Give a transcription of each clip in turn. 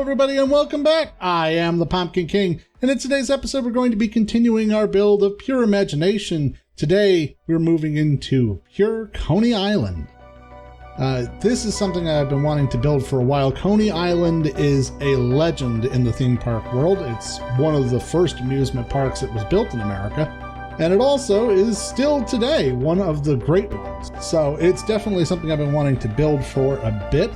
everybody, and welcome back. I am the Pompkin King, and in today's episode, we're going to be continuing our build of Pure Imagination. Today, we're moving into Pure Coney Island. This is something I've been wanting to build for a while. Coney Island is a legend in the theme park world. It's one of the first amusement parks that was built in America, and it also is still today one of the great ones. So it's definitely something I've been wanting to build for a bit.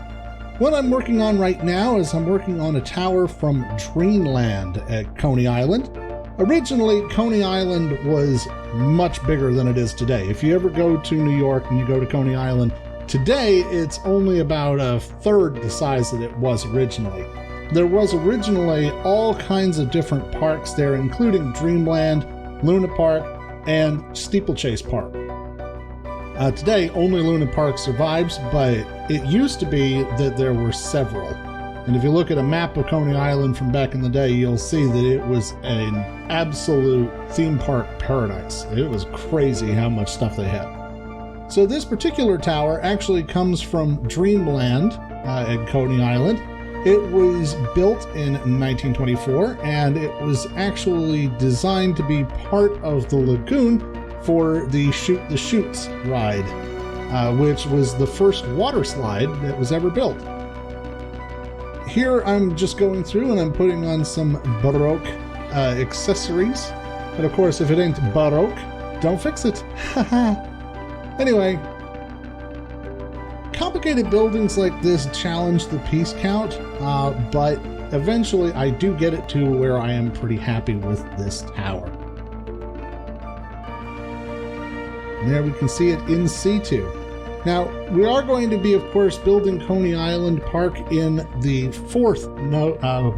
What I'm working on right now is I'm working on a tower from Dreamland at Coney Island. Originally, Coney Island was much bigger than it is today. If you ever go to New York and you go to Coney Island, today it's only about a third the size that it was originally. There was originally all kinds of different parks there, including Dreamland, Luna Park, and Steeplechase Park. Today, only Luna Park survives, but it used to be that there were several. And if you look at a map of Coney Island from back in the day, you'll see that it was an absolute theme park paradise. It was crazy how much stuff they had. So this particular tower actually comes from Dreamland at Coney Island. It was built in 1924, and it was actually designed to be part of the lagoon for the Shoot the Chutes ride, which was the first water slide that was ever built. Here I'm just going through and I'm putting on some Baroque accessories. But of course, if it ain't Baroque, don't fix it. Anyway, complicated buildings like this challenge the piece count, but eventually I do get it to where I am pretty happy with this tower. And there we can see it in situ. Now, we are going to be, of course, building Coney Island Park in the fourth node of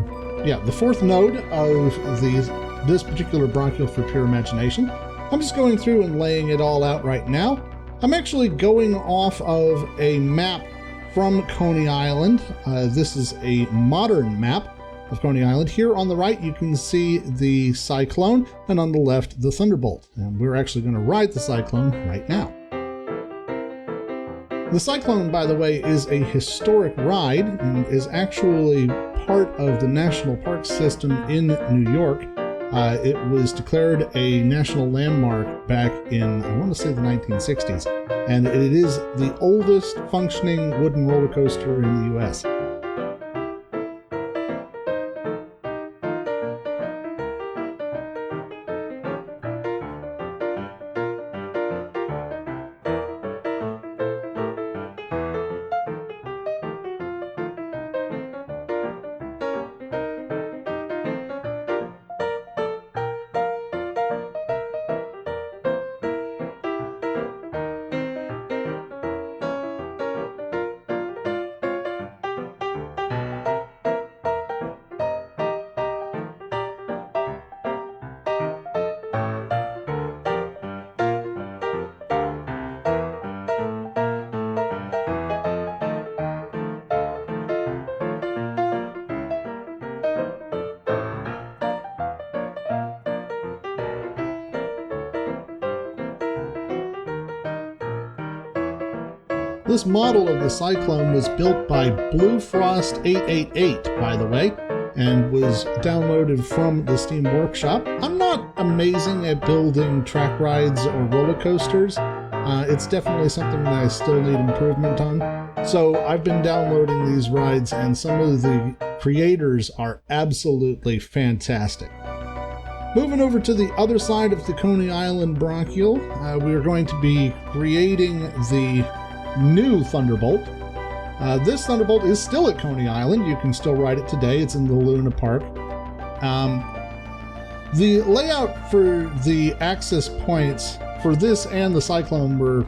this particular bronchial for Pure Imagination. I'm just going through and laying it all out right now. I'm actually going off of a map from Coney Island. This is a modern map of Coney Island. Here on the right, you can see the Cyclone, and on the left, the Thunderbolt. And we're actually going to ride the Cyclone right now. The Cyclone, by the way, is a historic ride and is actually part of the National Park System in New York. It was declared a national landmark back in, I want to say, the 1960s, and it is the oldest functioning wooden roller coaster in the US. This model of the Cyclone was built by BluFrost888, by the way, and was downloaded from the Steam Workshop. I'm not amazing at building track rides or roller coasters. It's definitely something that I still need improvement on. So I've been downloading these rides, and some of the creators are absolutely fantastic. Moving over to the other side of the Coney Island bronchial, we are going to be creating the new Thunderbolt. This Thunderbolt is still at Coney Island. You can still ride it today. It's in the Luna Park. The layout for the access points for this and the Cyclone were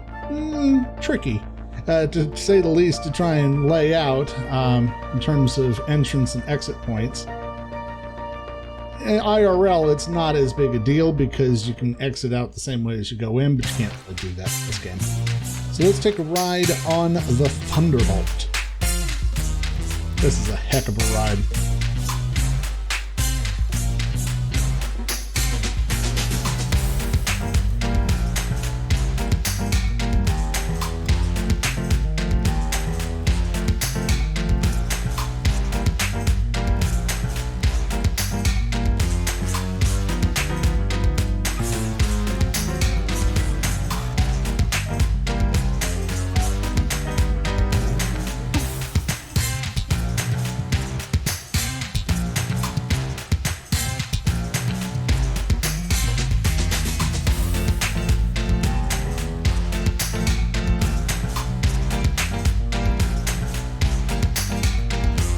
tricky, to say the least, to try and lay out in terms of entrance and exit points. In IRL, it's not as big a deal because you can exit out the same way as you go in, but you can't really do that in this game. So let's take a ride on the Thunderbolt. This is a heck of a ride.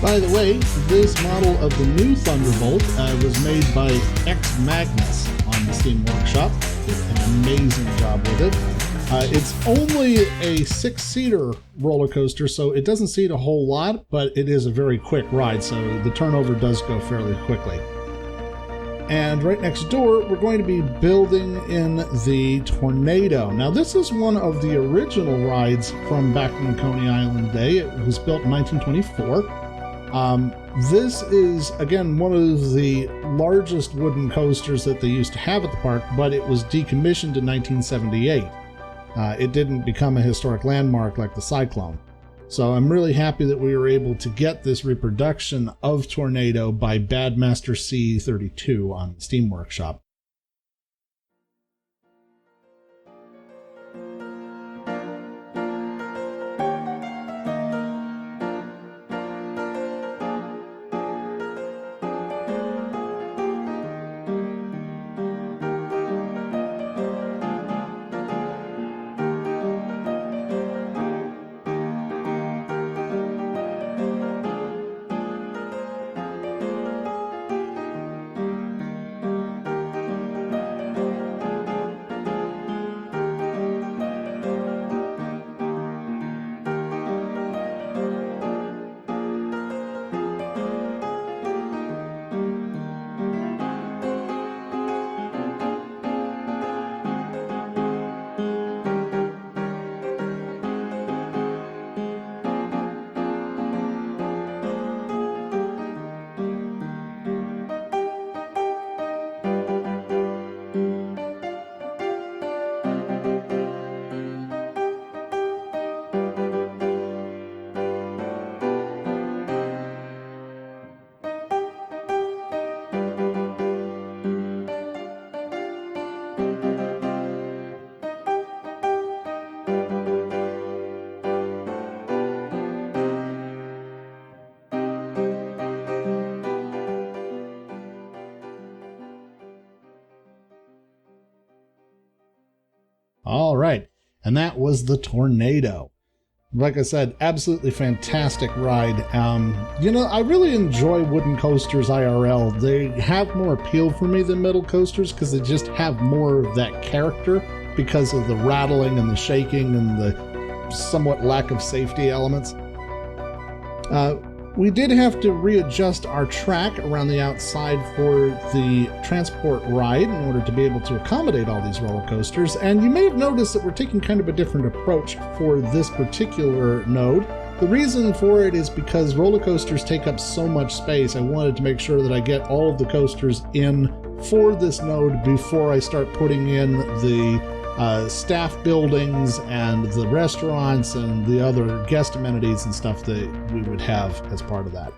By the way, this model of the new Thunderbolt was made by Emaxmagnus on the Steam Workshop. Did an amazing job with it. It's only a 6-seater roller coaster, so it doesn't seat a whole lot, but it is a very quick ride, so the turnover does go fairly quickly. And right next door, we're going to be building in the Tornado. Now, this is one of the original rides from back in Coney Island day. It was built in 1924. This is, again, one of the largest wooden coasters that they used to have at the park, but it was decommissioned in 1978. It didn't become a historic landmark like the Cyclone. So I'm really happy that we were able to get this reproduction of Tornado by Badmaster C32 on Steam Workshop. All right, and that was the Tornado. Like I said, absolutely fantastic ride. I really enjoy wooden coasters IRL. They have more appeal for me than metal coasters because they just have more of that character because of the rattling and the shaking and the somewhat lack of safety elements. We did have to readjust our track around the outside for the transport ride in order to be able to accommodate all these roller coasters. And you may have noticed that we're taking kind of a different approach for this particular node. The reason for it is because roller coasters take up so much space. I wanted to make sure that I get all of the coasters in for this node before I start putting in the staff buildings and the restaurants and the other guest amenities and stuff that we would have as part of that.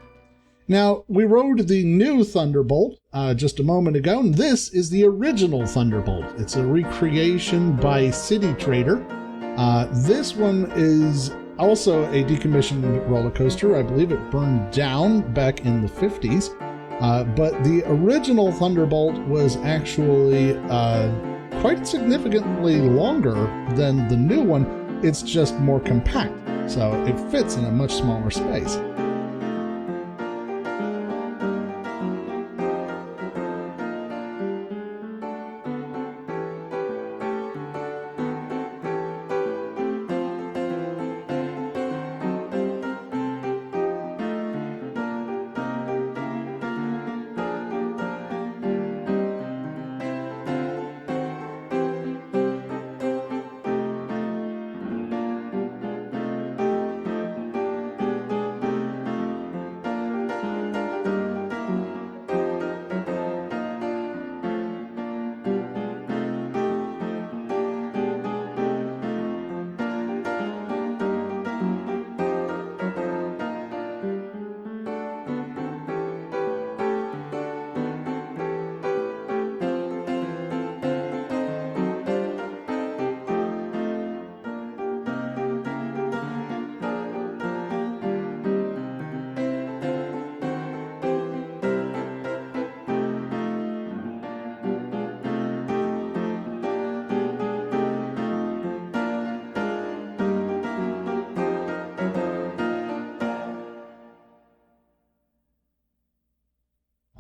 Now, we rode the new Thunderbolt just a moment ago, and this is the original Thunderbolt. It's a recreation by citytrader. This one is also a decommissioned roller coaster. I believe it burned down back in the 50s, but the original Thunderbolt was actually quite significantly longer than the new one. It's just more compact, so it fits in a much smaller space.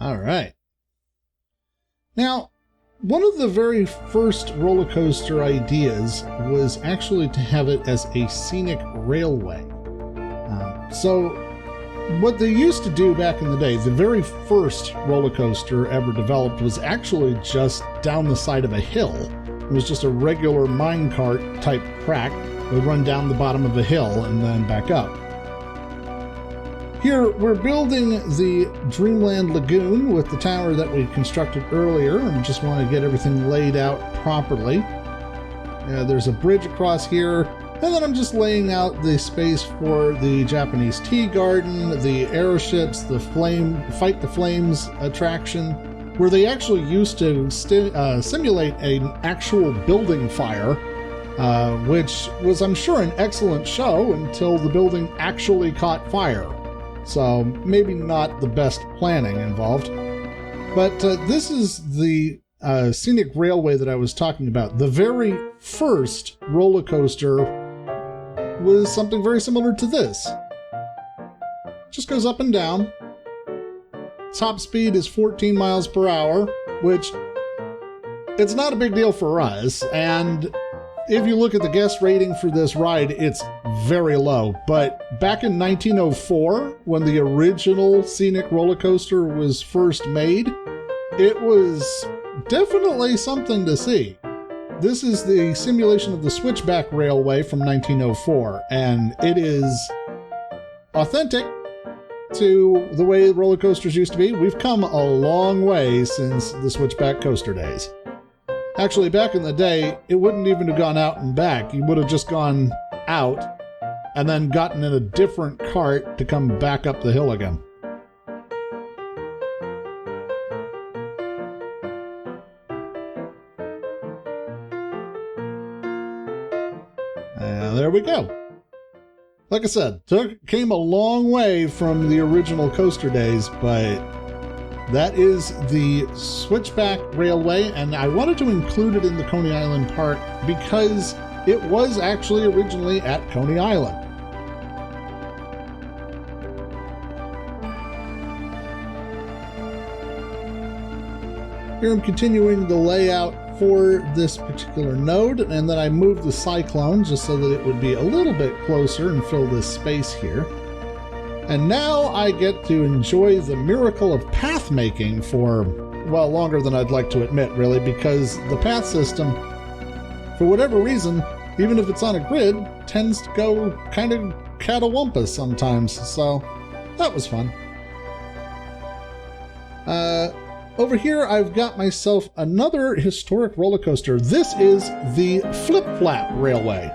All right. Now, one of the very first roller coaster ideas was actually to have it as a scenic railway. So what they used to do back in the day, the very first roller coaster ever developed was actually just down the side of a hill. It was just a regular minecart type track that would run down the bottom of a hill and then back up. Here we're building the Dreamland Lagoon with the tower that we constructed earlier, and just want to get everything laid out properly. There's a bridge across here, and then I'm just laying out the space for the Japanese tea garden, the airships, the Fight the Flames attraction, where they actually used to simulate an actual building fire, which was, I'm sure, an excellent show until the building actually caught fire. So maybe not the best planning involved. But this is the scenic railway that I was talking about. The very first roller coaster was something very similar to this. Just goes up and down. Top speed is 14 miles per hour, which it's not a big deal for us. And if you look at the guest rating for this ride, it's very low. But back in 1904, when the original scenic roller coaster was first made, it was definitely something to see. This is the simulation of the Switchback Railway from 1904, and it is authentic to the way roller coasters used to be. We've come a long way since the Switchback coaster days. Actually, back in the day, it wouldn't even have gone out and back. You would have just gone out and then gotten in a different cart to come back up the hill again. And there we go. Like I said, came a long way from the original coaster days, but that is the Switchback Railway, and I wanted to include it in the Coney Island Park because it was actually originally at Coney Island. Here I'm continuing the layout for this particular node, and then I moved the Cyclone just so that it would be a little bit closer and fill this space here. And now I get to enjoy the miracle of path making for, well, longer than I'd like to admit, really, because the path system, for whatever reason, even if it's on a grid, tends to go kind of catawampus sometimes, so that was fun. Over here, I've got myself another historic roller coaster. This is the Flip Flap Railway.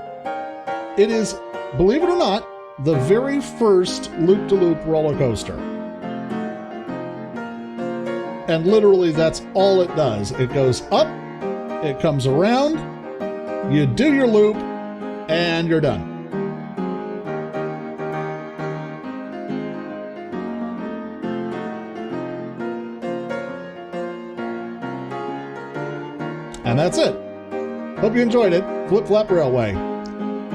It is, believe it or not, the very first loop-de-loop roller coaster. And literally that's all it does. It goes up, it comes around, you do your loop, and you're done. And that's it. Hope you enjoyed it. Flip Flap Railway.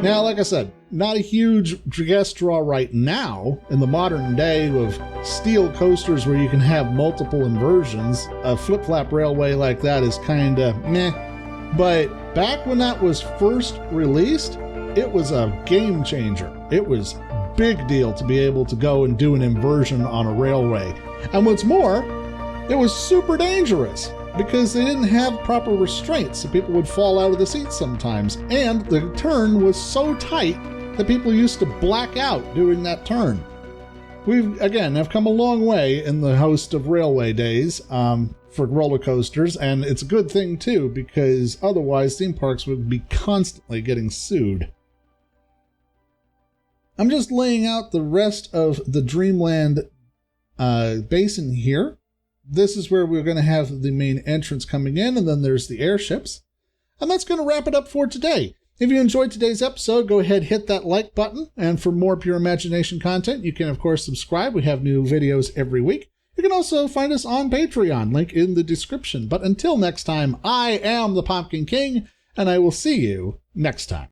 Now, like I said, not a huge guest draw right now. In the modern day of steel coasters where you can have multiple inversions, a Flip Flap Railway like that is kind of meh. But back when that was first released, it was a game changer. It was a big deal to be able to go and do an inversion on a railway. And what's more, it was super dangerous, because they didn't have proper restraints, so people would fall out of the seats sometimes. And the turn was so tight that people used to black out during that turn. We, again, have come a long way in the host of railway days for roller coasters, and it's a good thing, too, because otherwise theme parks would be constantly getting sued. I'm just laying out the rest of the Dreamland basin here. This is where we're going to have the main entrance coming in, and then there's the airships. And that's going to wrap it up for today. If you enjoyed today's episode, go ahead, hit that like button. And for more Pure Imagination content, you can, of course, subscribe. We have new videos every week. You can also find us on Patreon, link in the description. But until next time, I am the Pompkin King, and I will see you next time.